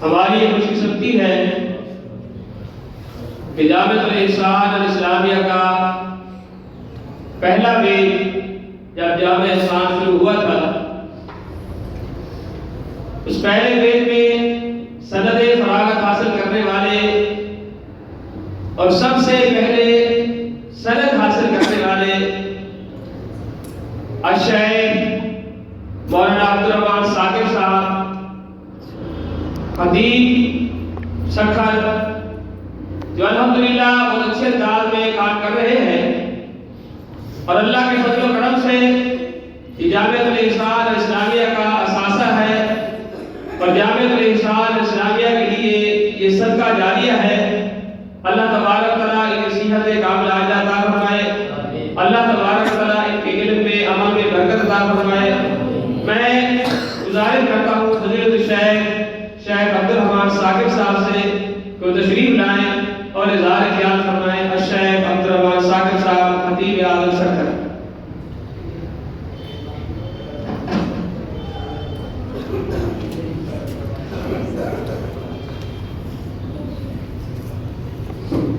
ہماری یہ خوش قسمتی ہے کہ جامعۃ الاحسان الاسلامیہ کا پہلا بیچ جب جامعہ احسان شروع ہوا تھا، اس پہلے بیچ میں سند فراغت حاصل کرنے والے اور سب سے پہلے سند حاصل کرنے والے الشیخ مولانا عبدالرحمان ثاقب صاحب خطیب سکھر، جو الحمدللہ بہت اچھے انداز میں کام کر رہے ہیں، اور اللہ کے فضل و کرم سے جامعۃ الاحسان الاسلامیہ کا اثاثہ ہے، اور جامعۃ الاحسان الاسلامیہ کے لیے یہ صدقہ جاریہ ہے۔ اللہ تبارک تعالیٰ ان کی صحت کاملہ عطا فرمائے، اللہ تبارک تعالیٰ ان کے علم میں عمل میں برکت عطا فرمائے۔ میں گزارش کرتا ہوں فضیلت شیخ عبدالرحمان ثاقب صاحب سے کہ وہ تشریف لائیں اور اظہار خیال فرمائیں۔ الشیخ عبدالرحمان ثاقب صاحب خطیب اعظم سکھر۔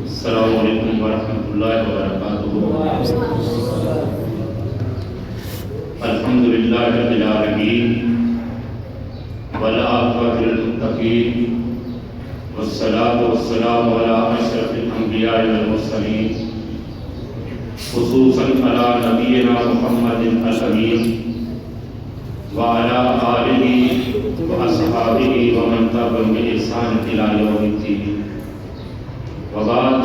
السلام علیکم ورحمۃ اللہ وبرکاتہ۔ الحمدللہ رب العالمین والعاقبۃ للمتقین والصلاة والسلام علی اشرف الانبیاء والمرسلین خصوصاً علی نبینا محمد الامین وعلی آلہ واصحابہ ومن تبعهم بإحسان الی یوم الدین، وبعد،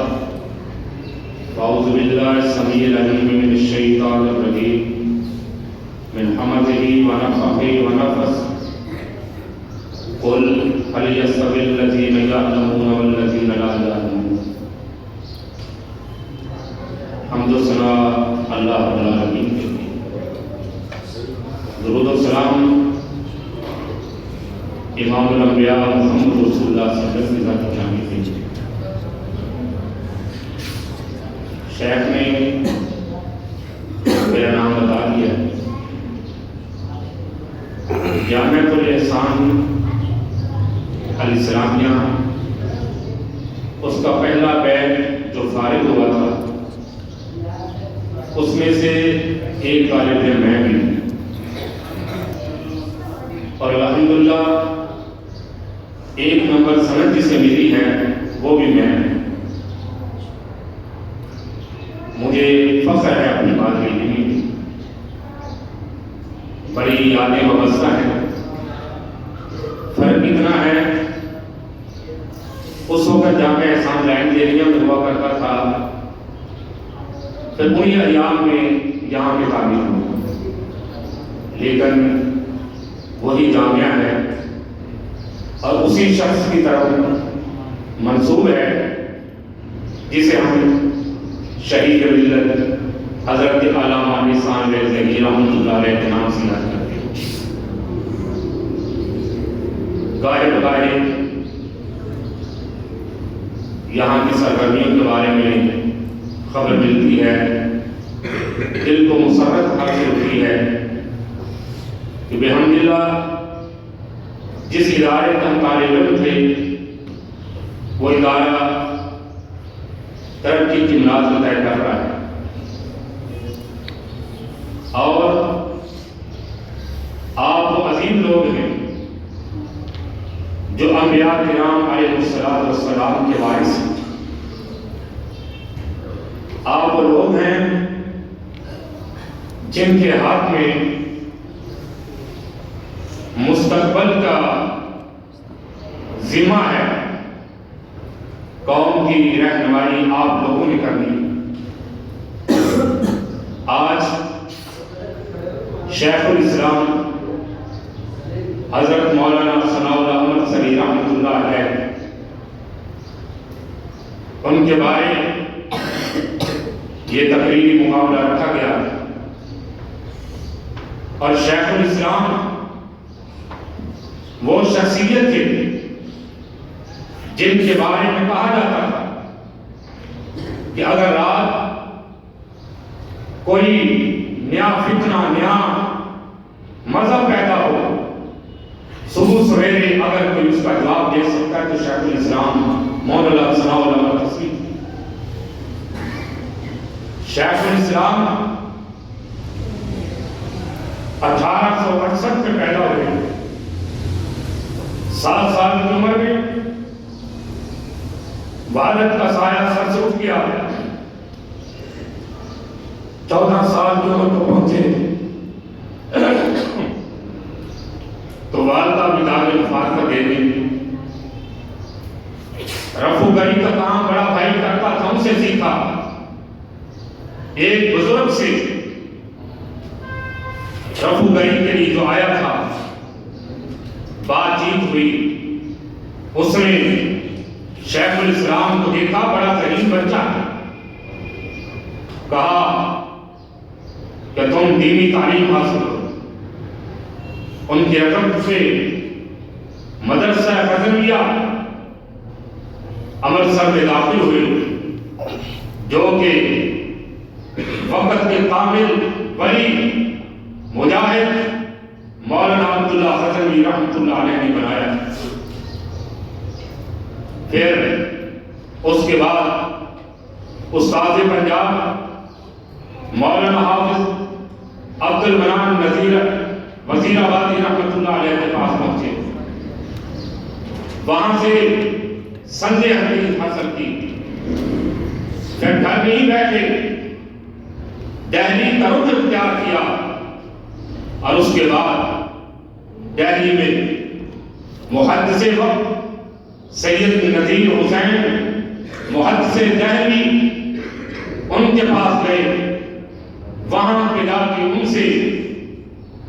فاعوذ باللہ السمیع العلیم من الشیطان الرجیم من حمزہ ونفخہ ونفثہ، قل هل يستوي الذين يعلمون والذين لا يعلمون۔ حمد و ثنا اللہ رب العالمین کے لیے، درود و سلام امام الانبیاء محمد رسول اللہ صلی اللہ علیہ وسلم کی ذات جامی کیجیے۔ شیخ نے میرا نام بتا دیا، جامعۃ الاحسان الاسلامیہ، اس کا پہلا بیچ جو فارغ ہوا تھا، اس میں سے ایک طالب علم میں بھی، اور الحمدللہ ایک نمبر سند جسے ملی ہے وہ بھی میں۔ مجھے فخر ہے اپنی بات علمی میں، بڑی یادیں وابستہ ہیں۔ فرق اتنا ہے، اس وقت جامعہ احسان لائن ایریا میں ہوا کرتا تھا، پھر انہی ایام میں یہاں پہ تعمیر ہوا، لیکن وہی جامعہ ہے اور اسی شخص کی طرف منسوب ہے جسے ہم شہید ملت حضرت علامہ احسان ذہنی رحمۃ اللہ علیہ کے نام سے یاد کرتے ہیں۔ گاہے بگاہے یہاں کی سرگرمیوں کے بارے میں خبر ملتی ہے، دل کو مسرت حاصل ہوتی ہے کہ بحمدللہ جس ادارے کا ہم طالب علم تھے وہ ادارہ ترقی کی منازل طے کر رہا ہے، اور آپ وہ عظیم لوگ ہیں جو انبیاء کرام علیہ السلام کے وارث ہیں۔ آپ وہ لوگ ہیں جن کے ہاتھ میں مستقبل کا ذمہ ہے، قوم کی رہنمائی آپ لوگوں نے کرنی۔ آج شیخ الاسلام حضرت مولانا ثناء اللہ احمد سری رحمۃ اللہ علیہ، ان کے بارے یہ تقریری مقابلہ رکھا گیا، اور شیخ الاسلام وہ شخصیت تھے جن کے بارے میں کہا جاتا تھا کہ اگر رات کوئی نیا فتنہ، نیا مذہب پیدا ہو صبح سویرے اگر کوئی اس کا جواب دے سکتا ہے تو شیخ الاسلام مولانا ثناء اللہ تسلیم۔ شیخ الاسلام 1868 میں پیدا ہوئے، 7 سال کی عمر میں والد کا سایہ سر سے اٹھ گیا، 14 سال کی عمر کو پہنچے تو والدہ بھی دار الفات کا دے دی۔ رفع گری کا کام بڑا بھائی کرتا تھا، ان سے سیکھا۔ ایک بزرگ سے رفع گری کے لیے جو آیا تھا، بات چیت ہوئی، اس نے شیخ الاسلام کو دیکھا، بڑا ذہین بچہ، کہا کہ تم دینی تعلیم حاصل کرو۔ ان کی رقم سے مدرسہ فضلیہ امرتسر میں داخل ہوئے، جو کہ وقت کے کامل ولی مجاہد مولانا عبداللہ فضلی رحمۃ اللہ علیہ نے بنایا۔ پھر اس کے بعد استاد پنجاب مولانا حافظ عبد المنان نذیر وزیر آبادی رحمۃ اللہ علیہ کے پاس پہنچے، وہاں سے سندے حدیث حاصل کی۔ پھر گھر میں ہی بیٹھے دہلی کا رخ اختیار کیا، اور اس کے بعد دہلی میں محدث وقت سید نذیر حسین محدث دہلی ان کے پاس گئے، وہاں کے جا کے ان سے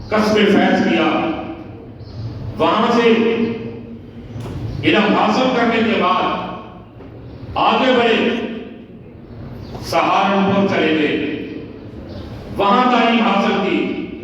کسب فیض کیا، وہاں سے علم حاصل کرنے کے بعد آگے بڑھے، سہارنپور چلے گئے۔